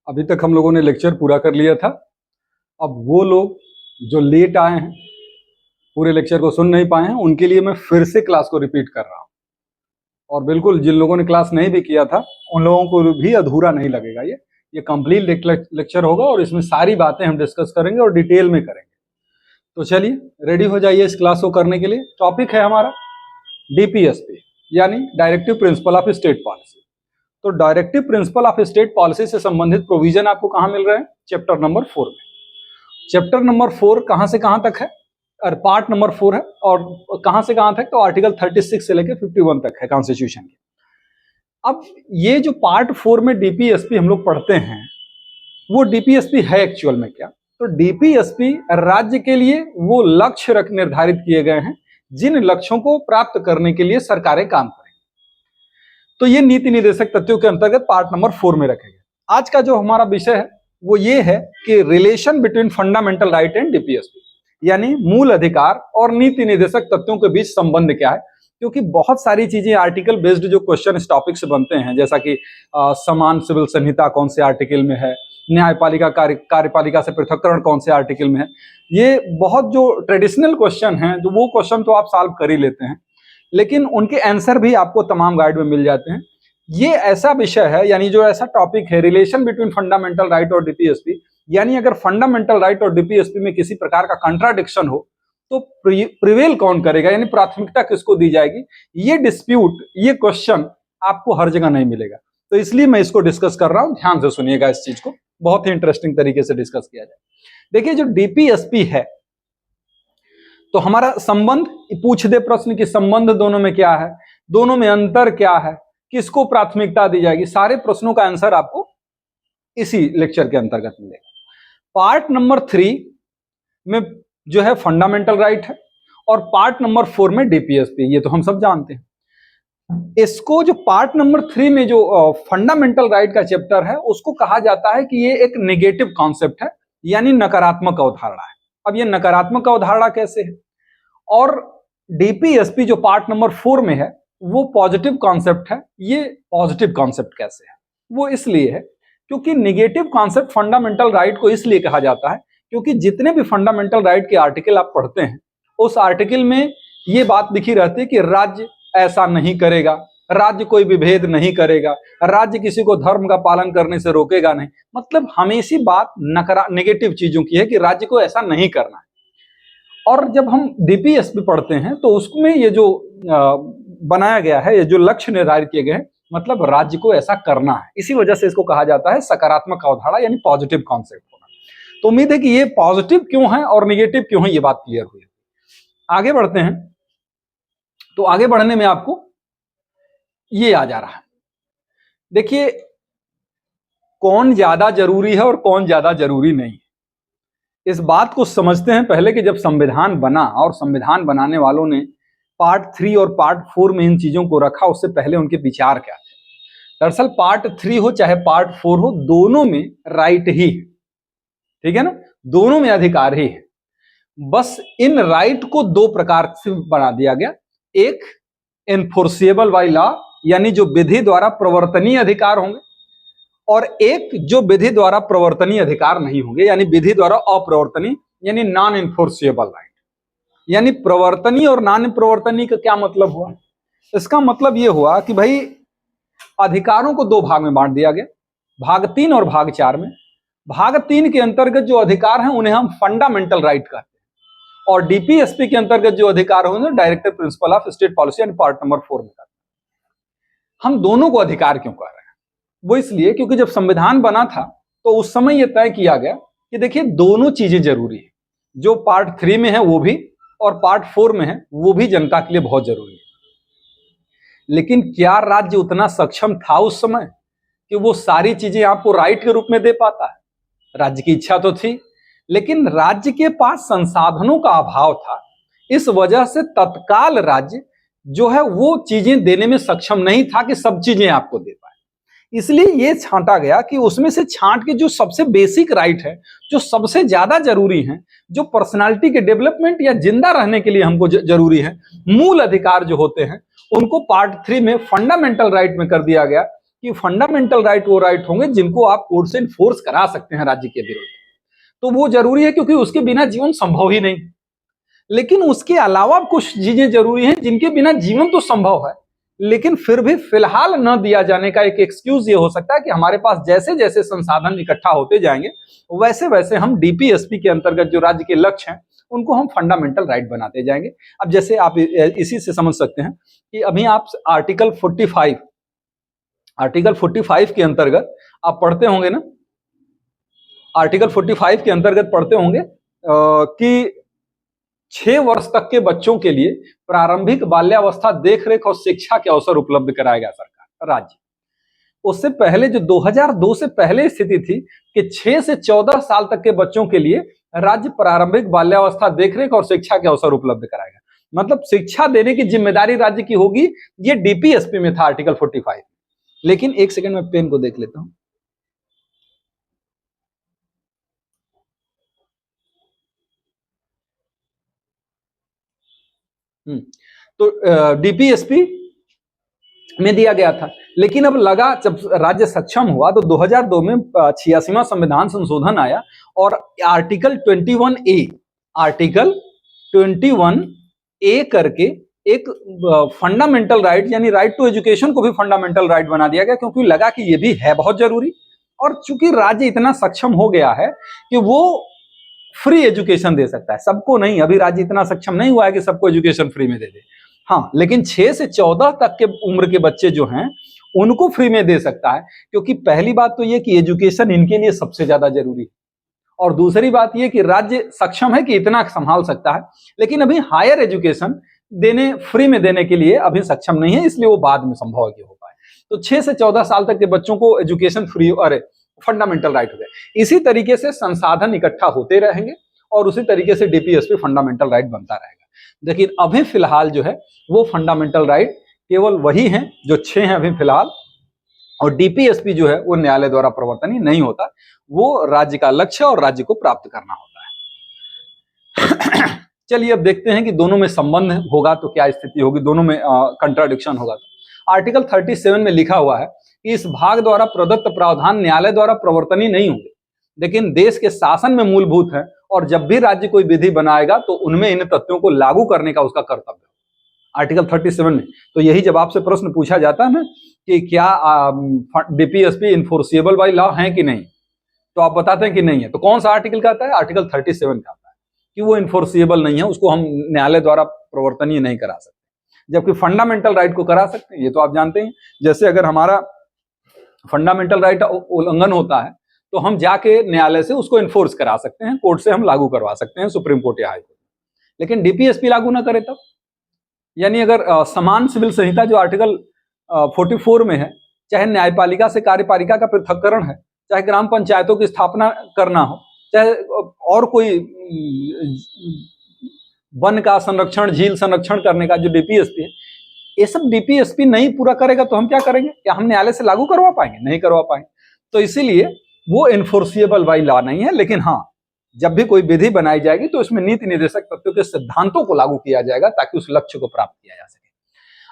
अभी तक हम लोगों ने लेक्चर पूरा कर लिया था। अब वो लोग जो लेट आए हैं, पूरे लेक्चर को सुन नहीं पाए हैं, उनके लिए मैं फिर से क्लास को रिपीट कर रहा हूँ। और बिल्कुल जिन लोगों ने क्लास नहीं भी किया था उन लोगों को भी अधूरा नहीं लगेगा। ये कंप्लीट लेक्चर होगा और इसमें सारी बातें हम डिस्कस करेंगे और डिटेल में करेंगे। तो चलिए रेडी हो जाइए इस क्लास को करने के लिए। टॉपिक है हमारा डीपीएसपी यानी directive principle of state policy. तो directive principle of state policy से संबंधित प्रोविजन आपको कहां मिल रहे हैं? चैप्टर नंबर 4 में। चैप्टर नंबर 4 कहां से कहां तक है? और पार्ट नंबर 4 है। और कहां से कहां तक? तो आर्टिकल 36 से लेकर 51 तक है कॉन्स्टिट्यूशन के। अब ये जो पार्ट 4 में डीपीएसपी हम लोग पढ़ते हैं, वो डीपीएसपी है एक्चुअल में क्या? तो डीपीएसपी राज्य के लिए वो लक्ष्य निर्धारित किए गए हैं जिन लक्ष्यों को प्राप्त करने के लिए सरकारें काम करें। तो ये नीति निर्देशक तथ्यों के अंतर्गत पार्ट नंबर 4 में रखे गए। आज का जो हमारा विषय है वो ये है कि relation between fundamental right and DPSP, यानी मूल अधिकार और नीति निर्देशक तथ्यों के बीच संबंध क्या है। क्योंकि बहुत सारी चीजें आर्टिकल बेस्ड जो क्वेश्चन इस टॉपिक से बनते हैं, जैसा कि समान सिविल संहिता कौन से आर्टिकल में है, न्यायपालिका कार्यपालिका से पृथक्करण कौन से आर्टिकल में है, ये बहुत जो ट्रेडिशनल क्वेश्चन हैं, जो वो क्वेश्चन तो आप सॉल्व कर ही लेते हैं, लेकिन उनके आंसर भी आपको तमाम गाइड में मिल जाते हैं। ये ऐसा विषय है, यानी जो ऐसा टॉपिक है रिलेशन बिटवीन फंडामेंटल राइट और डीपीएसपी, यानी अगर फंडामेंटल राइट और डीपीएसपी में किसी प्रकार का कंट्राडिक्शन हो तो प्रिवेल कौन करेगा, यानी प्राथमिकता किसको दी जाएगी, ये डिस्प्यूट, ये क्वेश्चन आपको हर जगह नहीं मिलेगा। तो इसलिए मैं इसको डिस्कस कर रहा हूं, ध्यान से सुनिएगा इस चीज को, बहुत ही इंटरेस्टिंग तरीके से डिस्कस किया जाए। देखिए जो डीपीएसपी है, तो हमारा संबंध, पूछ दे प्रश्न कि संबंध दोनों में क्या है, दोनों में अंतर क्या है, किसको प्राथमिकता दी जाएगी, सारे प्रश्नों का आंसर आपको इसी लेक्चर के अंतर्गत मिलेगा। पार्ट नंबर 3 में जो है फंडामेंटल राइट है और पार्ट नंबर 4 में डीपीएसपी, ये तो हम सब जानते हैं। इसको जो पार्ट नंबर 3 में जो फंडामेंटल राइट का चैप्टर है, उसको कहा जाता है कि ये एक नेगेटिव कॉन्सेप्ट है, यानी नकारात्मक अवधारणा है। अब ये नकारात्मक अवधारणा कैसे है? और डीपीएसपी जो पार्ट नंबर 4 में है वो पॉजिटिव कॉन्सेप्ट है। ये पॉजिटिव कॉन्सेप्ट कैसे है? वो इसलिए है क्योंकि नेगेटिव कॉन्सेप्ट फंडामेंटल राइट को इसलिए कहा जाता है क्योंकि जितने भी फंडामेंटल राइट के आर्टिकल आप पढ़ते हैं, उस आर्टिकल में ये बात लिखी रहती है कि राज्य ऐसा नहीं करेगा, राज्य कोई विभेद नहीं करेगा, राज्य किसी को धर्म का पालन करने से रोकेगा नहीं। मतलब हमेशा बात नेगेटिव चीजों की है कि राज्य को ऐसा नहीं करना है। और जब हम डीपीएसपी पढ़ते हैं तो उसमें ये जो बनाया गया है, ये जो लक्ष्य निर्धारित किए गए हैं, मतलब राज्य को ऐसा करना है। इसी वजह से इसको कहा जाता है सकारात्मक अवधारणा, यानी पॉजिटिव कॉन्सेप्ट होना। तो उम्मीद है कि ये पॉजिटिव क्यों है और नेगेटिव क्यों है, ये बात क्लियर हुई। आगे बढ़ते हैं। तो आगे बढ़ने में आपको ये आ जा रहा है, देखिए कौन ज्यादा जरूरी है और कौन ज्यादा जरूरी नहीं है। इस बात को समझते हैं पहले कि जब संविधान बना और संविधान बनाने वालों ने पार्ट 3 और पार्ट 4 में इन चीजों को रखा, उससे पहले उनके विचार क्या थे। दरअसल पार्ट 3 हो चाहे पार्ट 4 हो, दोनों में राइट ही है, ठीक है ना, दोनों में अधिकार ही है। बस इन राइट को दो प्रकार से बना दिया गया, एक एनफोर्सेबल बाय लॉ, यानी जो विधि द्वारा प्रवर्तनीय अधिकार होंगे, और एक जो विधि द्वारा प्रवर्तनीय अधिकार नहीं होंगे, यानी विधि द्वारा अप्रवर्तनीय, यानी नॉन एनफोर्सेबल राइट। यानी प्रवर्तनीय और नॉन प्रवर्तनीय का क्या मतलब हुआ? इसका मतलब यह हुआ कि भाई अधिकारों को दो भाग में बांट दिया गया, भाग 3 और भाग 4 में। भाग 3 के अंतर्गत जो अधिकार हैं उन्हें हम फंडामेंटल राइट कहते हैं, और डीपीएसपी के अंतर्गत जो अधिकार होंगे directive principle of state policy, यानी पार्ट नंबर 4 में कहते हैं। हम दोनों को अधिकार क्यों कह रहे हैं? वो इसलिए क्योंकि जब संविधान बना था तो उस समय यह तय किया गया कि देखिए दोनों चीजें जरूरी है, जो पार्ट 3 में है वो भी और पार्ट 4 में है वो भी जनता के लिए बहुत जरूरी है। लेकिन क्या राज्य उतना सक्षम था उस समय कि वो सारी चीजें आपको राइट के रूप में दे पाता है? राज्य की इच्छा तो थी, लेकिन राज्य के पास संसाधनों का अभाव था। इस वजह से तत्काल राज्य जो है वो चीजें देने में सक्षम नहीं था कि सब चीजें आपको दे पाए। इसलिए ये छांटा गया कि उसमें से छांट के जो सबसे बेसिक राइट है, जो सबसे ज्यादा जरूरी है, जो पर्सनालिटी के डेवलपमेंट या जिंदा रहने के लिए हमको जरूरी है, मूल अधिकार जो होते हैं, उनको पार्ट 3 में फंडामेंटल राइट में कर दिया गया। कि फंडामेंटल राइट वो राइट होंगे जिनको आप कोर्ट से इन्फोर्स करा सकते हैं राज्य के विरुद्ध, तो वो जरूरी है क्योंकि उसके बिना जीवन संभव ही नहीं। लेकिन उसके अलावा कुछ चीजें जरूरी हैं जिनके बिना जीवन तो संभव है, लेकिन फिर भी फिलहाल न दिया जाने का एक एक्सक्यूज ये हो सकता है कि हमारे पास जैसे जैसे संसाधन इकट्ठा होते जाएंगे वैसे वैसे हम डीपीएसपी के अंतर्गत जो राज्य के लक्ष्य हैं उनको हम फंडामेंटल राइट बनाते जाएंगे। अब जैसे आप इसी से समझ सकते हैं कि अभी आप आर्टिकल 45 के अंतर्गत आप पढ़ते होंगे ना, आर्टिकल 45 के अंतर्गत पढ़ते होंगे कि 6 वर्ष तक के बच्चों के लिए प्रारंभिक बाल्यावस्था देखरेख और शिक्षा के अवसर उपलब्ध कराएगा सरकार राज्य। उससे पहले जो 2002 से पहले स्थिति थी कि 6 से 14 साल तक के बच्चों के लिए राज्य प्रारंभिक बाल्यावस्था देखरेख और शिक्षा के अवसर उपलब्ध कराएगा, मतलब शिक्षा देने की जिम्मेदारी राज्य की होगी। ये डीपीएसपी में था आर्टिकल 45। लेकिन एक सेकंड में पेन को देख लेता हूं। तो डीपीएसपी में दिया गया था, लेकिन अब लगा जब राज्य सक्षम हुआ तो 2002 में 86वां संविधान संशोधन आया और आर्टिकल 21A करके एक फंडामेंटल राइट यानी राइट टू एजुकेशन को भी फंडामेंटल राइट बना दिया गया, क्योंकि लगा कि ये भी है बहुत जरूरी। और चूंकि राज्य इतना सक्षम हो गया है कि वो फ्री एजुकेशन दे सकता है, सबको नहीं, अभी राज्य इतना सक्षम नहीं हुआ है कि सबको एजुकेशन फ्री में दे दे, हाँ, लेकिन 6 से 14 तक के उम्र के बच्चे जो हैं उनको फ्री में दे सकता है। क्योंकि पहली बात तो ये कि एजुकेशन इनके लिए सबसे ज्यादा जरूरी है, और दूसरी बात ये कि राज्य सक्षम है कि इतना संभाल सकता है, लेकिन अभी हायर एजुकेशन देने फ्री में देने के लिए अभी सक्षम नहीं है, इसलिए वो बाद में संभव है कि हो पाए। तो 6 से 14 साल तक के बच्चों को एजुकेशन फ्री, अरे फंडामेंटल राइट हो गया। इसी तरीके से संसाधन इकट्ठा होते रहेंगे और उसी तरीके से डीपीएसपी फंडामेंटल राइट बनता रहेगा। लेकिन अभी फिलहाल जो है वो फंडामेंटल राइट केवल वही हैं जो 6 हैं अभी फिलहाल, और डीपीएसपी जो है वो न्यायालय द्वारा प्रवर्तनीय नहीं होता, वो राज्य का लक्ष्य और राज्य को प्राप्त करना होता है। चलिए अब देखते हैं कि दोनों में संबंध होगा तो क्या स्थिति होगी, दोनों में कंट्राडिक्शन होगा तो। आर्टिकल 37 में लिखा हुआ है कि इस भाग द्वारा प्रदत्त प्रावधान न्यायालय द्वारा प्रवर्तनीय नहीं होंगे, लेकिन देश के शासन में मूलभूत है, और जब भी राज्य कोई विधि बनाएगा तो उनमें इन तथ्यों को लागू करने का उसका कर्तव्य है। आर्टिकल 37 में तो यही जब आपसे प्रश्न पूछा जाता है ना कि क्या डीपीएसपी इन्फोर्सिएबल बाय लॉ है कि नहीं, तो आप बताते हैं कि नहीं है, तो कौन सा आर्टिकल का आता है? आर्टिकल 37 का आता है कि वो इन्फोर्सिएबल नहीं है, उसको हम न्यायालय द्वारा प्रवर्तनीय नहीं करा सकते, जबकि फंडामेंटल राइट को करा सकते हैं। ये तो आप जानते हैं, जैसे अगर हमारा फंडामेंटल राइट उल्लंघन होता है तो हम जाके न्यायालय से उसको इन्फोर्स करा सकते हैं, कोर्ट से हम लागू करवा सकते हैं, सुप्रीम कोर्ट या हाई कोर्ट। लेकिन डीपीएसपी लागू ना करे तब, यानी अगर समान सिविल संहिता जो आर्टिकल 44 में है, चाहे न्यायपालिका से कार्यपालिका का पृथक्करण है, चाहे ग्राम पंचायतों की स्थापना करना हो, चाहे और कोई वन का संरक्षण, झील संरक्षण करने का जो डीपीएसपी है, ये सब डीपीएसपी नहीं पूरा करेगा तो हम क्या करेंगे? क्या हम न्यायालय से लागू करवा पाएंगे? नहीं करवा पाएंगे। तो इसीलिए वो इन्फोर्सिएबल बाय लॉ नहीं है, लेकिन हाँ, जब भी कोई विधि बनाई जाएगी तो इसमें नीति निर्देशक तत्वों के सिद्धांतों को लागू किया जाएगा ताकि उस लक्ष्य को प्राप्त किया जा सके।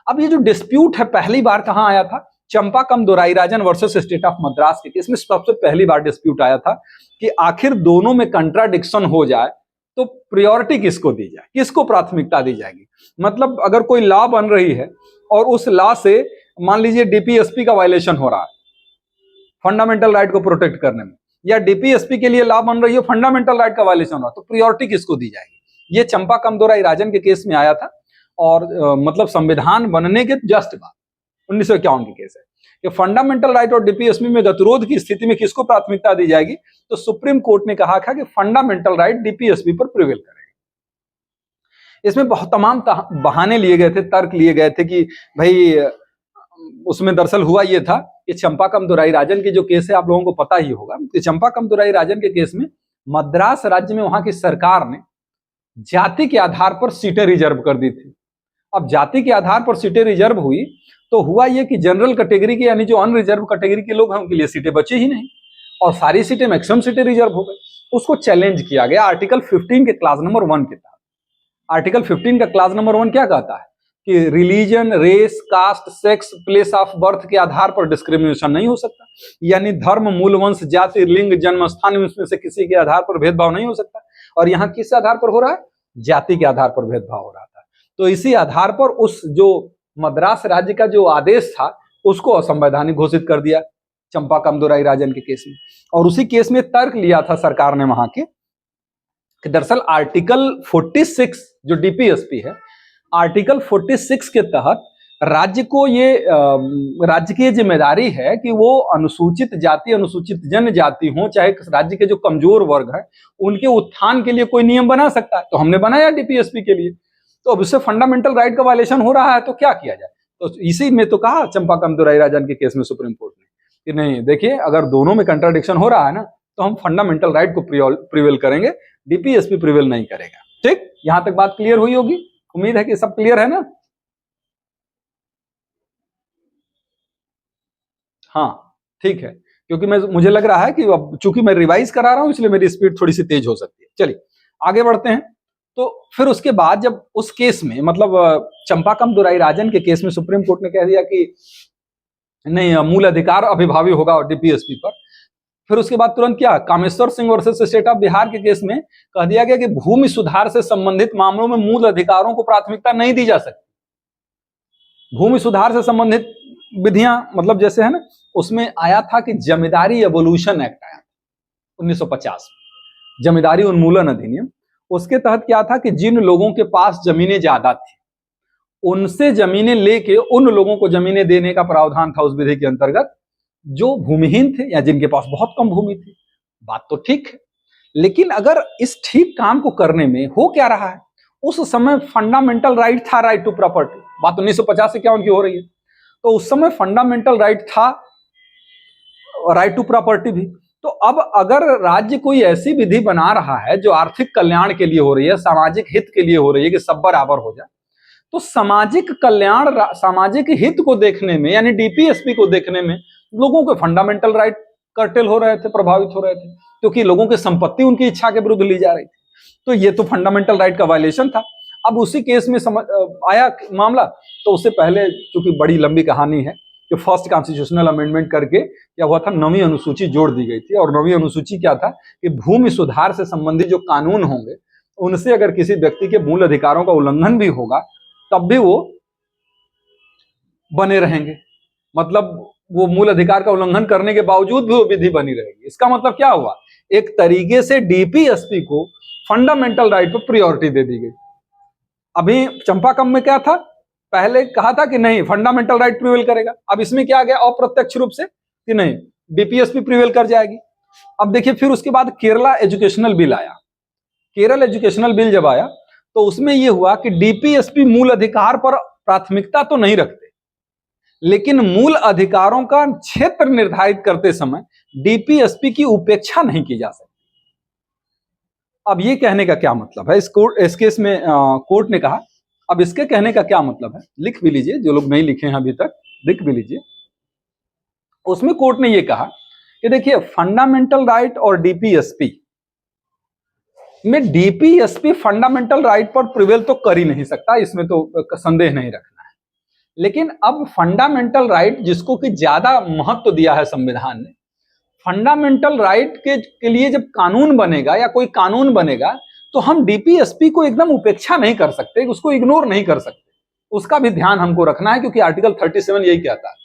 अब ये जो डिस्प्यूट है पहली बार कहां आया था? चंपाकम दोराईराजन वर्सेस स्टेट ऑफ मद्रास के केस में सबसे पहली बार डिस्प्यूट आया था कि आखिर दोनों में कंट्राडिक्शन हो जाए तो प्रायोरिटी किसको दी जाए, किसको प्राथमिकता दी जाएगी। मतलब अगर कोई लॉ बन रही है और उस लॉ से मान लीजिए डीपीएसपी का वायलेशन हो रहा है फंडामेंटल राइट को प्रोटेक्ट करने में, या डीपीएसपी के लिए लॉ बन रही है फंडामेंटल राइट का वायलेशन हो रहा है, तो प्रायोरिटी किसको दी जाएगी? ये चंपाकम दोराईराजन के केस में आया था, और मतलब संविधान बनने के जस्ट बाद 1951 की केस है कि फंडामेंटल राइट और डीपीएसपी में गतिरोध की स्थिति में किसको प्राथमिकता दी जाएगी, तो सुप्रीम कोर्ट ने कहा था कि फंडामेंटल राइट डीपीएसपी पर प्रिवेल करेगा। इसमें बहुत तमाम बहाने लिए गए थे, तर्क लिए गए थे कि भाई उसमें दरअसल हुआ ये था कि चंपाकम दोराईराजन की जो केस है आप लोगों को पता ही होगा कि चंपाकम दोराईराजन के केस में मद्रास राज्य में वहां की सरकार ने जाति के आधार पर सीटें रिजर्व कर दी थी। अब जाति के आधार पर सीटें रिजर्व हुई तो हुआ ये कि जनरल कैटेगरी के यानी जो अनरिजर्व कैटेगरी के लोग हैं उनके लिए सीटें बची ही नहीं, और सारी सीटें मैक्सिमम सीटें रिजर्व हो गई। उसको चैलेंज किया गया आर्टिकल 15 के क्लास नंबर 1 के तहत। आर्टिकल 15 का क्लास नंबर 1 क्या कहता है कि religion, race, caste, sex, place of birth के आधार पर डिस्क्रिमिनेशन नहीं हो सकता, यानी धर्म, मूल वंश, जाति, लिंग, जन्म स्थान, इसमें से किसी के आधार पर भेदभाव नहीं हो सकता। और यहाँ किस आधार पर हो रहा है? जाति के आधार पर भेदभाव हो रहा था। तो इसी आधार पर उस जो मद्रास राज्य का जो आदेश था उसको असंवैधानिक घोषित कर दिया चंपाकम दुराई राजन के केस में। और उसी केस में तर्क लिया था सरकार ने वहां के कि दरअसल आर्टिकल 46 जो डीपीएसपी है, आर्टिकल 46 के तहत राज्य को ये राज्य की जिम्मेदारी है कि वो अनुसूचित जाति, अनुसूचित जनजाति हो, चाहे राज्य के जो कमजोर वर्ग है उनके उत्थान के लिए कोई नियम बना सकता है। तो हमने बनाया डीपीएसपी के लिए। तो अब उससे फंडामेंटल राइट का वायलेशन हो रहा है तो क्या किया जाए? तो इसी में तो कहा चंपाकम दुराई राजन के केस में सुप्रीम कोर्ट ने कि नहीं, देखिए अगर दोनों में कंट्राडिक्शन हो रहा है ना तो हम फंडामेंटल राइट को प्रिवेल करेंगे, डीपीएसपी प्रिवेल नहीं करेगा। ठीक, यहां तक बात क्लियर हुई होगी, उम्मीद है कि सब क्लियर है ना। हाँ ठीक है, क्योंकि मुझे लग रहा है कि अब चूंकि मैं रिवाइज करा रहा हूं इसलिए मेरी स्पीड थोड़ी सी तेज हो सकती है। चलिए आगे बढ़ते हैं। तो फिर उसके बाद जब उस केस में मतलब चंपाकम दुराई राजन के केस में सुप्रीम कोर्ट ने कह दिया कि नहीं, मूल अधिकार अभिभावी होगा डीपीएसपी पर, फिर उसके बाद तुरंत क्या, Kameshwar Singh versus state of Bihar के केस में कह दिया गया कि भूमि सुधार से संबंधित मामलों में मूल अधिकारों को प्राथमिकता नहीं दी जा सकती। भूमि सुधार से संबंधित विधियां मतलब जैसे है ना, उसमें आया था कि जमींदारी एवोल्यूशन एक्ट आया 1950, जमींदारी उन्मूलन अधिनियम। उसके तहत क्या था कि जिन लोगों के पास जमीनें ज्यादा थी उनसे जमीनें लेके उन लोगों को जमीनें देने का प्रावधान था उस विधि के अंतर्गत जो भूमिहीन थे या जिनके पास बहुत कम भूमि थी। बात तो ठीक है, लेकिन अगर इस ठीक काम को करने में हो क्या रहा है, उस समय फंडामेंटल राइट था, राइट टू प्रॉपर्टी। बात 1950 से क्या उनकी हो रही है, तो उस समय फंडामेंटल राइट था, राइट टू प्रॉपर्टी भी। तो अब अगर राज्य कोई ऐसी विधि बना रहा है जो आर्थिक कल्याण के लिए हो रही है, सामाजिक हित के लिए हो रही है कि सब बराबर हो जाए, तो सामाजिक कल्याण, सामाजिक हित को देखने में यानी डीपीएसपी को देखने में लोगों के फंडामेंटल राइट कर्टेल हो रहे थे, प्रभावित हो रहे थे, क्योंकि लोगों की संपत्ति उनकी इच्छा के विरुद्ध ली जा रही थी। तो ये तो फंडामेंटल राइट का वायलेशन था। अब उसी केस में आया मामला, तो उससे पहले चूंकि बड़ी लंबी कहानी है कि फर्स्ट कॉन्स्टिट्यूशनल अमेंडमेंट करके क्या हुआ था, 9वीं अनुसूची जोड़ दी गई थी। और 9वीं अनुसूची क्या था कि भूमि सुधार से संबंधित जो कानून होंगे उनसे अगर किसी व्यक्ति के मूल अधिकारों का उल्लंघन भी होगा तब भी वो बने रहेंगे, मतलब वो मूल अधिकार का उल्लंघन करने के बावजूद भी वो विधि बनी रहेगी। इसका मतलब क्या हुआ, एक तरीके से डीपीएसपी को फंडामेंटल राइट पर प्रायोरिटी दे दी गई। अभी चंपाकम में क्या था, पहले कहा था कि नहीं फंडामेंटल राइट प्रिवेल करेगा, अब इसमें क्या आ गया अप्रत्यक्ष रूप से कि नहीं डीपीएसपी प्रिवेल कर जाएगी। अब देखिए फिर उसके बाद केरला एजुकेशनल बिल आया। केरल एजुकेशनल बिल जब आया तो उसमें यह हुआ कि डीपीएसपी मूल अधिकार पर प्राथमिकता तो नहीं रखते, लेकिन मूल अधिकारों का क्षेत्र निर्धारित करते समय डीपीएसपी की उपेक्षा नहीं की जा सकती। अब ये कहने का क्या मतलब है, इस केस में कोर्ट ने कहा, अब इसके कहने का क्या मतलब है, लिख भी लीजिए, जो लोग नहीं लिखे हैं अभी तक लिख भी लीजिए। उसमें कोर्ट ने ये कहा कि देखिए फंडामेंटल राइट और डीपीएसपी में, डीपीएसपी फंडामेंटल राइट पर प्रिवेल तो कर ही नहीं सकता, इसमें तो संदेह नहीं रखना है। लेकिन अब फंडामेंटल राइट जिसको कि ज्यादा महत्व दिया है संविधान ने, फंडामेंटल राइट के लिए जब कानून बनेगा या कोई कानून बनेगा तो हम डीपीएसपी को एकदम उपेक्षा नहीं कर सकते, उसको इग्नोर नहीं कर सकते, उसका भी ध्यान हमको रखना है। क्योंकि आर्टिकल 37 यही कहता है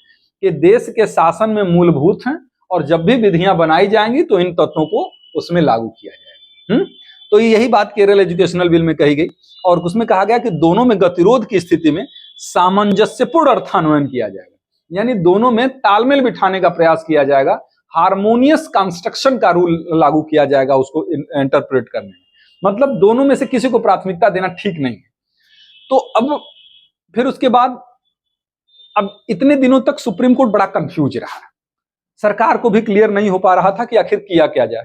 कि देश के शासन में मूलभूत हैं और जब भी विधियां बनाई जाएंगी तो इन तत्वों को उसमें लागू किया जाएगा। तो यही बात केरल एजुकेशनल बिल में कही गई और उसमें कहा गया कि दोनों में गतिरोध की स्थिति में सामंजस्यपूर्ण अर्थान्वयन किया जाएगा, यानी दोनों में तालमेल बिठाने का प्रयास किया जाएगा, हार्मोनियस कंस्ट्रक्शन का रूल लागू किया जाएगा उसको इंटरप्रेट करने में। मतलब दोनों में से किसी को प्राथमिकता देना ठीक नहीं है। तो अब फिर उसके बाद अब इतने दिनों तक सुप्रीम कोर्ट बड़ा कंफ्यूज रहा, सरकार को भी क्लियर नहीं हो पा रहा था कि आखिर किया क्या जाए।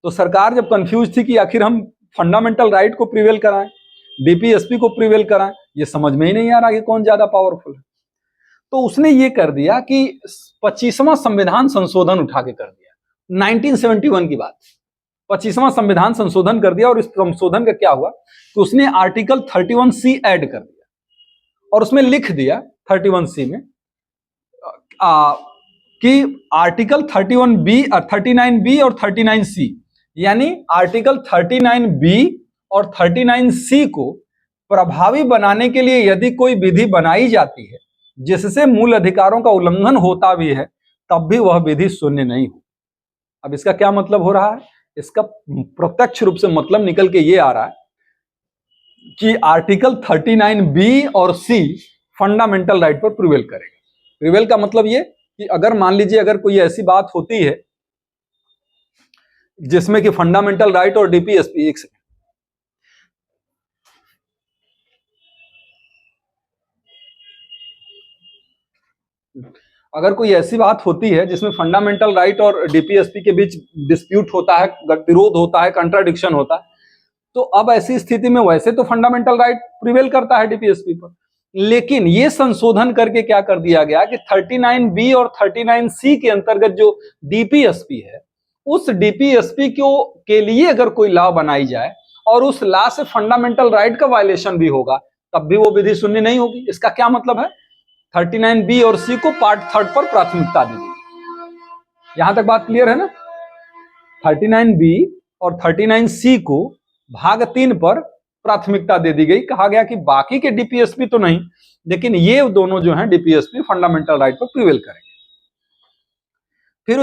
तो सरकार जब कंफ्यूज थी कि आखिर हम फंडामेंटल राइट को प्रिवेल कराएं, डीपीएसपी को प्रिवेल कराएं, ये समझ में ही नहीं आ रहा कि कौन ज्यादा पावरफुल है। तो उसने ये कर दिया कि 25वां संविधान संशोधन उठा के कर दिया, 1971 की बात, 25वां संविधान संशोधन कर दिया। और इस संशोधन का क्या हुआ कि उसने आर्टिकल 31C ऐड कर दिया। और उसमें लिख दिया 31C में कि आर्टिकल 31B 39B और 39C, यानी आर्टिकल 39B और 39C को प्रभावी बनाने के लिए यदि कोई विधि बनाई जाती है जिससे मूल अधिकारों का उल्लंघन होता भी है, तब भी वह विधि शून्य नहीं हो। अब इसका क्या मतलब हो रहा है? इसका प्रत्यक्ष रूप से मतलब निकल के ये आ रहा है कि आर्टिकल 39B और C फंडामेंटल राइट पर प्रिवेल करेगा। प्रिवेल का मतलब ये कि अगर मान लीजिए अगर कोई ऐसी बात होती है जिसमें कि फंडामेंटल राइट और डीपीएसपी, एक सेकंड, अगर कोई ऐसी बात होती है जिसमें फंडामेंटल राइट और डीपीएसपी के बीच डिस्प्यूट होता है, गतिरोध होता है, कंट्राडिक्शन होता है, तो अब ऐसी स्थिति में वैसे तो फंडामेंटल राइट प्रिवेल करता है डीपीएसपी पर, लेकिन ये संशोधन करके क्या कर दिया गया कि 39B और 39C के अंतर्गत जो डीपीएसपी है, उस डीपीएसपी के लिए अगर कोई लॉ बनाई जाए और उस लॉ से फंडामेंटल राइट का वायलेशन भी होगा, तब भी वो विधि शून्य नहीं होगी। इसका क्या मतलब है? 39B और C को पार्ट 3 पर प्राथमिकता दी गई। यहां तक बात क्लियर है ना? 39B और 39C को भाग 3 पर प्राथमिकता दे दी गई। कहा गया कि बाकी के डीपीएसपी तो नहीं, लेकिन ये दोनों जो हैं डीपीएसपी फंडामेंटल राइट पर प्रिवेल करेंगे। फिर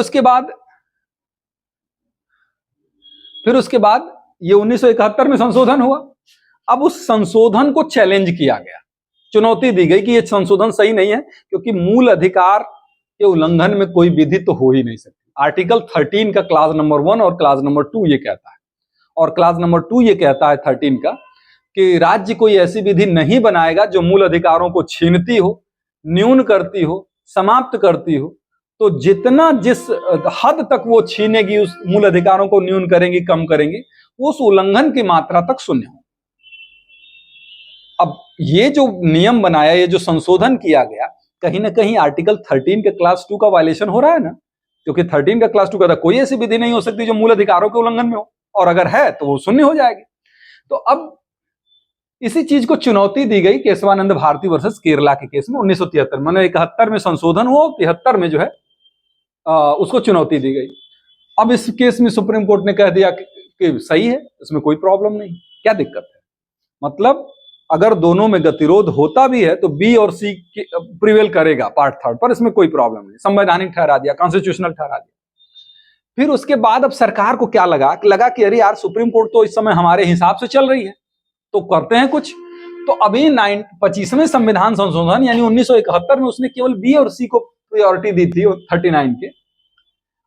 उसके बाद ये 1971 में संशोधन हुआ। अब उस संशोधन को चैलेंज किया गया, चुनौती दी गई कि ये संशोधन सही नहीं है, क्योंकि मूल अधिकार के उल्लंघन में कोई विधि तो हो ही नहीं सकती। आर्टिकल 13 का क्लास नंबर 1 और क्लास नंबर 2 ये कहता है, और क्लास नंबर 2 ये कहता है 13 का कि राज्य कोई ऐसी विधि नहीं बनाएगा जो मूल अधिकारों को छीनती हो, न्यून करती हो, समाप्त करती हो। तो जिस हद तक वो छीनेगी, उस मूल अधिकारों को न्यून करेंगी, कम करेंगी, उस उल्लंघन की मात्रा तक शून्य हो। अब ये जो नियम बनाया, ये जो संशोधन किया गया, कहीं ना कहीं आर्टिकल 13 के क्लास 2 का वायलेशन हो रहा है ना, क्योंकि 13 का क्लास 2 कहता कोई ऐसी विधि नहीं हो सकती जो मूल अधिकारों के उल्लंघन में हो, और अगर है तो वो शून्य हो जाएगी। तो अब इसी चीज को चुनौती दी गई केशवानंद भारती वर्सेस केरला के केस में 1973 में। 71 में संशोधन हुआ, 73 में जो है उसको चुनौती दी गई। अब इस केस में सुप्रीम कोर्ट ने कह दिया कि सही है, इसमें कोई प्रॉब्लम नहीं, क्या दिक्कत है। मतलब अगर दोनों में गतिरोध होता भी है तो बी और सी प्रिवेल करेगा पार्ट 3 पर, इसमें कोई प्रॉब्लम नहीं, संवैधानिक ठहरा दिया, कॉन्स्टिट्यूशनल ठहरा दिया। फिर उसके बाद अब सरकार को क्या लगा कि अरे यार, सुप्रीम कोर्ट तो इस समय हमारे हिसाब से चल रही है, तो करते हैं कुछ। तो अभी 25वें संविधान संशोधन यानी 1971 में उसने केवल बी और सी को प्रायोरिटी दी थी 39 के।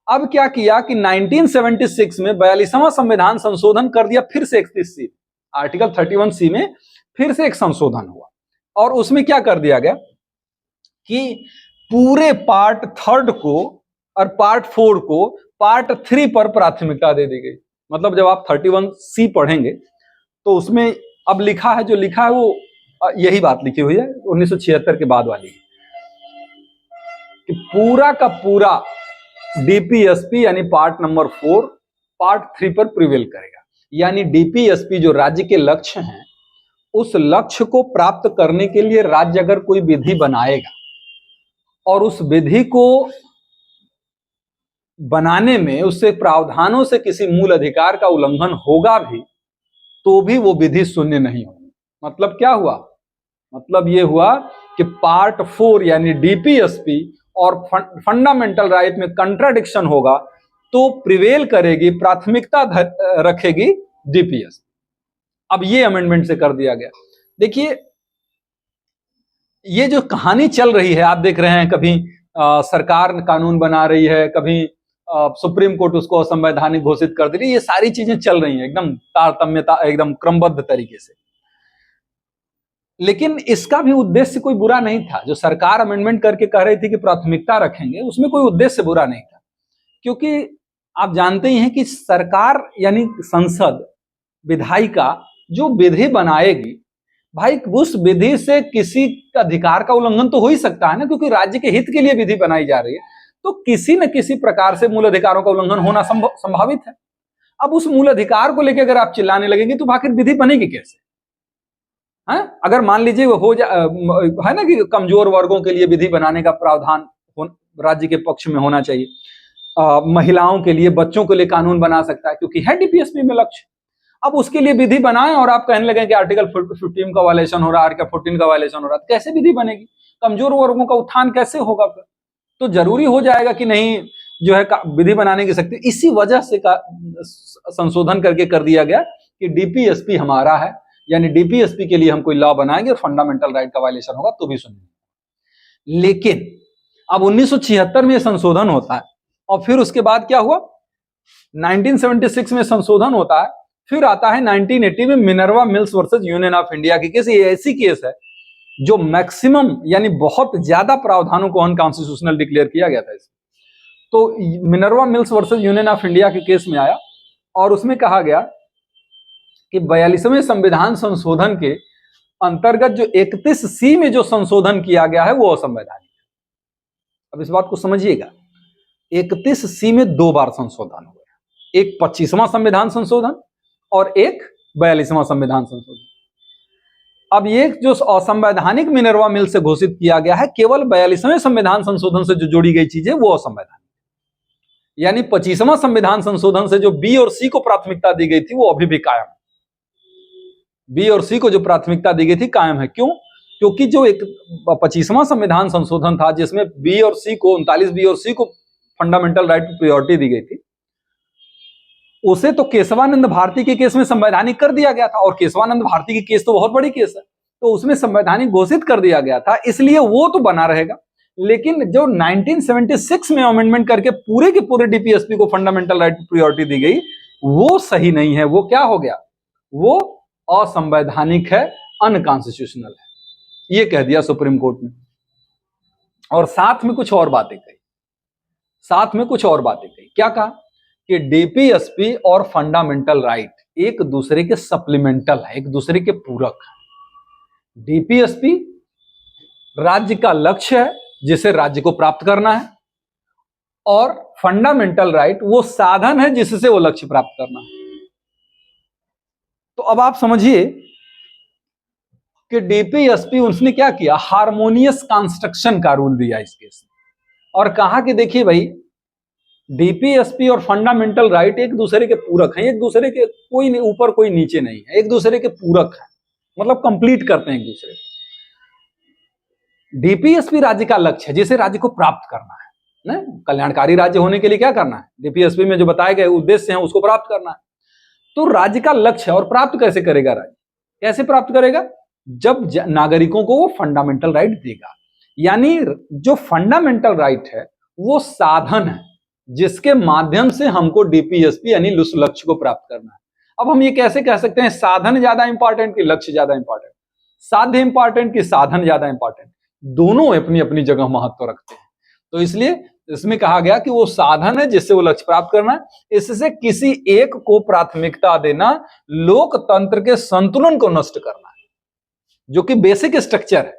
अब क्या किया कि 1976 में 42वां संविधान संशोधन कर दिया, फिर से 31C, आर्टिकल 31C में फिर से एक संशोधन हुआ, और उसमें क्या कर दिया गया कि पूरे पार्ट 3 को और पार्ट 4 को पार्ट 3 पर प्राथमिकता दे दी गई। मतलब जब आप 31C पढ़ेंगे तो उसमें अब लिखा है, जो लिखा है वो यही बात लिखी हुई है 1976 के बाद वाली, कि पूरा का पूरा डीपीएसपी यानी पार्ट नंबर 4 पार्ट 3 पर प्रिवेल करेगा। यानी डीपीएसपी जो राज्य के लक्ष्य हैं, उस लक्ष्य को प्राप्त करने के लिए राज्य अगर कोई विधि बनाएगा और उस विधि को बनाने में उससे प्रावधानों से किसी मूल अधिकार का उल्लंघन होगा भी, तो भी वो विधि शून्य नहीं होगी। मतलब क्या हुआ? मतलब ये हुआ कि पार्ट 4 यानी डीपीएसपी और फंडामेंटल राइट में कंट्राडिक्शन होगा तो प्रिवेल करेगी, प्राथमिकता रखेगी डीपीएसपी। अब ये अमेंडमेंट से कर दिया गया। देखिए, ये जो कहानी चल रही है, आप देख रहे हैं, कभी सरकार कानून बना रही है, कभी सुप्रीम कोर्ट उसको असंवैधानिक घोषित कर दे रही है, ये सारी चीजें चल रही हैं एकदम तारतम्यता, एकदम क्रमबद्ध तरीके से। लेकिन इसका भी उद्देश्य कोई बुरा नहीं था। जो सरकार अमेंडमेंट करके कह रही थी कि प्राथमिकता रखेंगे, उसमें कोई उद्देश्य बुरा नहीं था, क्योंकि आप जानते ही हैं कि सरकार यानी संसद, विधायिका जो विधि बनाएगी, भाई उस विधि से किसी अधिकार का उल्लंघन तो हो ही सकता है ना, क्योंकि राज्य के हित के लिए विधि बनाई जा रही है, तो किसी न किसी प्रकार से मूल अधिकारों का उल्लंघन होना संभावित है। अब उस मूल अधिकार को लेकर अगर आप चिल्लाने लगेंगे तो आखिर विधि बनेगी कैसे? है। अगर मान लीजिए हो है ना कि कमजोर वर्गों के लिए विधि बनाने का प्रावधान राज्य के पक्ष में होना चाहिए, महिलाओं के लिए, बच्चों के लिए कानून बना सकता है, क्योंकि है डीपीएसपी में लक्ष्य। अब उसके लिए विधि बनाएं और आप कहने लगे कि आर्टिकल 15 का वायलेशन हो रहा है, आर्टिकल 14 का वायलेशन हो रहा है, कैसे विधि बनेगी? कमजोर वर्गों का उत्थान कैसे होगा फिर? तो जरूरी हो जाएगा कि नहीं जो है विधि बनाने की शक्ति। इसी वजह से संशोधन करके कर दिया गया कि डीपीएसपी हमारा है, यानी डीपीएसपी के लिए हम कोई लॉ बनाएंगे और फंडामेंटल राइट का वायलेशन होगा तो भी सुनिए। लेकिन अब 1976 में संशोधन होता है और फिर उसके बाद क्या हुआ, 1976 में संशोधन होता है, फिर आता है 1980 में Minerva mills versus union of India की केस। ये ऐसी केस है जो मैक्सिमम यानी बहुत ज्यादा प्रावधानों को अनकॉन्स्टिट्यूशनल डिक्लेयर किया गया था इसमें। तो Minerva mills versus union of India के केस में आया और उसमें कहा गया कि 42वें संविधान संशोधन के अंतर्गत जो 31C में जो संशोधन किया गया है वो असंवैधानिक है। अब इस बात को समझिएगा, 31C में 2 बार संशोधन हुआ, एक 25वां संविधान संशोधन और एक 42वां संविधान संशोधन। अब ये जो असंवैधानिक मिनर्वा मिल से घोषित किया गया है, केवल 42वें संविधान संशोधन से जो जोड़ी गई चीजें वो असंवैधानिक, यानी 25वां संविधान संशोधन से जो बी और सी को प्राथमिकता दी गई थी वो अभी भी कायम है। बी और सी को जो प्राथमिकता दी गई थी कायम है। क्यों? क्योंकि जो एक 25वां संविधान संशोधन था जिसमें बी और सी को 39 बी और सी को फंडामेंटल राइट की प्रायोरिटी दी गई थी, उसे तो केशवानंद भारती के केस में संवैधानिक कर दिया गया था, और केशवानंद भारती की केस तो बहुत बड़ी केस है, तो उसमें संवैधानिक घोषित कर दिया गया था, इसलिए वो तो बना रहेगा। लेकिन जो 1976 में अमेंडमेंट करके पूरे के पूरे डीपीएसपी को फंडामेंटल राइट की प्रायोरिटी दी गई, वो सही नहीं है। वो क्या हो गया? वो असंवैधानिक है, अनकॉन्स्टिट्यूशनल है, ये कह दिया सुप्रीम कोर्ट ने। और साथ में कुछ और बातें कही, क्या कहा कि डीपीएसपी और फंडामेंटल राइट एक दूसरे के सप्लीमेंटल है, एक दूसरे के पूरक है। डीपीएसपी राज्य का लक्ष्य है जिसे राज्य को प्राप्त करना है, और फंडामेंटल राइट वो साधन है जिससे वो लक्ष्य प्राप्त करना है। तो अब आप समझिए कि डीपीएसपी उसने क्या किया, हार्मोनियस कंस्ट्रक्शन का रूल दिया इस केस में, और कहा कि देखिए भाई, डीपीएसपी और फंडामेंटल राइट एक दूसरे के पूरक हैं, एक दूसरे के कोई ऊपर कोई नीचे नहीं है, एक दूसरे के पूरक है, मतलब कंप्लीट करते हैं एक दूसरे को। डीपीएसपी राज्य का लक्ष्य है जिसे राज्य को प्राप्त करना है ना, कल्याणकारी राज्य होने के लिए क्या करना है, डीपीएसपी में जो बताए गए उद्देश्य हैं उसको प्राप्त करना है। तो राज्य का लक्ष्य, और प्राप्त कैसे करेगा राज्य? कैसे प्राप्त करेगा? जब नागरिकों को वो फंडामेंटल राइट देगा। यानी जो फंडामेंटल राइट है वो साधन है जिसके माध्यम से हमको डीपीएसपी यानी उस लक्ष्य को प्राप्त करना है। अब हम ये कैसे कह सकते हैं साधन ज्यादा इंपॉर्टेंट कि लक्ष्य ज्यादा इंपॉर्टेंट, साध्य इंपॉर्टेंट कि साधन ज्यादा इंपॉर्टेंट? दोनों अपनी अपनी जगह महत्व रखते हैं। तो इसलिए इसमें कहा गया कि वो साधन है जिससे वो लक्ष्य प्राप्त करना है, इससे किसी एक को प्राथमिकता देना लोकतंत्र के संतुलन को नष्ट करना है, जो कि बेसिक स्ट्रक्चर है।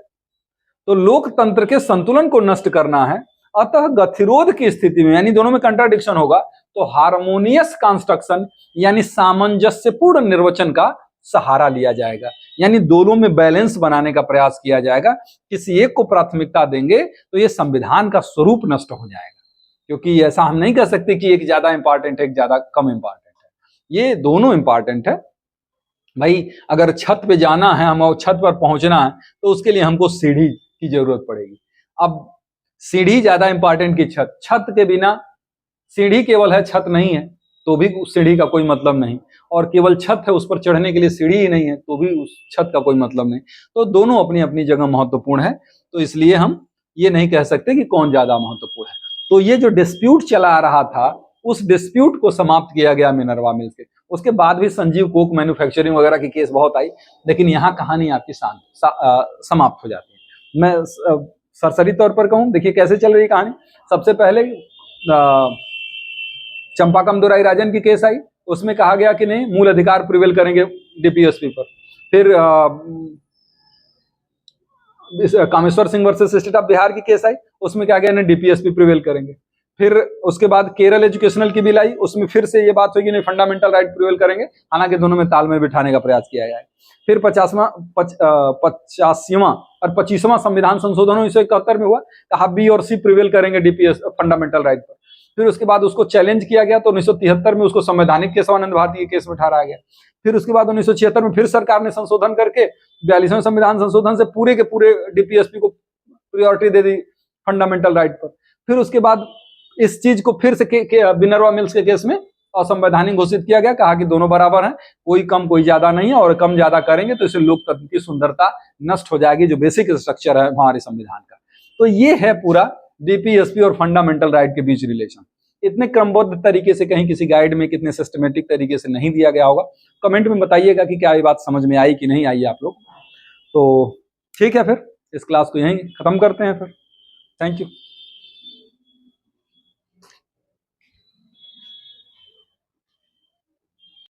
तो लोकतंत्र के संतुलन को नष्ट करना है, अतः गतिरोध की स्थिति में, यानी दोनों में कंट्राडिक्शन होगा, तो हार्मोनियस कंस्ट्रक्शन यानी सामंजस्यपूर्ण निर्वचन का सहारा लिया जाएगा, यानी दोनों में बैलेंस बनाने का प्रयास किया जाएगा। किसी एक को प्राथमिकता देंगे तो ये संविधान का स्वरूप नष्ट हो जाएगा, क्योंकि ऐसा हम नहीं कह सकते कि एक ज्यादा इंपॉर्टेंट है एक ज्यादा कम इंपॉर्टेंट है, ये दोनों इंपॉर्टेंट है। भाई अगर छत पे जाना है, हम छत पर पहुंचना है, तो उसके लिए हमको सीढ़ी की जरूरत पड़ेगी। अब सीढ़ी ज्यादा इंपॉर्टेंट की छत? छत के बिना, सीढ़ी केवल है छत नहीं है तो भी सीढ़ी का कोई मतलब नहीं, और केवल छत है उस पर चढ़ने के लिए सीढ़ी ही नहीं है तो भी उस छत का कोई मतलब नहीं। तो दोनों अपनी अपनी जगह महत्वपूर्ण है, तो इसलिए हम ये नहीं कह सकते कि कौन ज्यादा महत्वपूर्ण है। तो ये जो डिस्प्यूट चला आ रहा था, उस डिस्प्यूट को समाप्त किया गया मिनर्वा मिल्स से। उसके बाद भी संजीव कोक मैन्युफैक्चरिंग वगैरह की केस बहुत आई, लेकिन यहाँ कहानी आपकी समाप्त हो जाती है। मैं सरसरी तौर पर कहूँ, देखिए कैसे चल रही कहानी। सबसे पहले चंपाकम दुराई राजन की केस आई, उसमें कहा गया कि नहीं मूल अधिकार प्रिवेल करेंगे डीपीएसपी पर। फिर Kameshwar Singh versus state of Bihar की केस आई, उसमें क्या गया, डीपीएसपी प्रिवेल करेंगे। फिर उसके बाद केरल एजुकेशनल की बिल आई, उसमें फिर से ये बात हुई कि नहीं फंडामेंटल राइट प्रिवेल करेंगे, हालांकि दोनों में तालमेल बिठाने का प्रयास किया गया है। फिर 85वां और 25वां संविधान संशोधन 1971 में हुआ, कहा बी और सी प्रिवेल करेंगे डीपीएस फंडामेंटल राइट पर। फिर उसके बाद उसको चैलेंज किया गया, तो 1973 में उसको संवैधानिक केशवानंद भारती के केस में ठहराया गया। फिर उसके बाद 1976 में फिर सरकार ने संशोधन करके 42वें संविधान संशोधन से पूरे के पूरे डीपीएसपी को प्रायोरिटी दे दी फंडामेंटल राइट पर। फिर उसके बाद इस चीज को फिर से बिनरवा मिल्स के केस में असंवैधानिक घोषित किया गया, कहा कि दोनों बराबर हैं, कोई कम कोई ज्यादा नहीं है, और कम ज्यादा करेंगे तो इससे लोकतंत्र की सुंदरता नष्ट हो जाएगी, जो बेसिक स्ट्रक्चर है हमारे संविधान का। तो ये है पूरा डीपीएसपी और फंडामेंटल राइट के बीच रिलेशन। इतने क्रमबद्ध तरीके से कहीं किसी गाइड में कितने सिस्टमेटिक तरीके से नहीं दिया गया होगा। कमेंट में बताइएगा कि क्या ये बात समझ में आई कि नहीं आई आप लोग। तो ठीक है, फिर इस क्लास को यहीं खत्म करते हैं फिर। Thank you.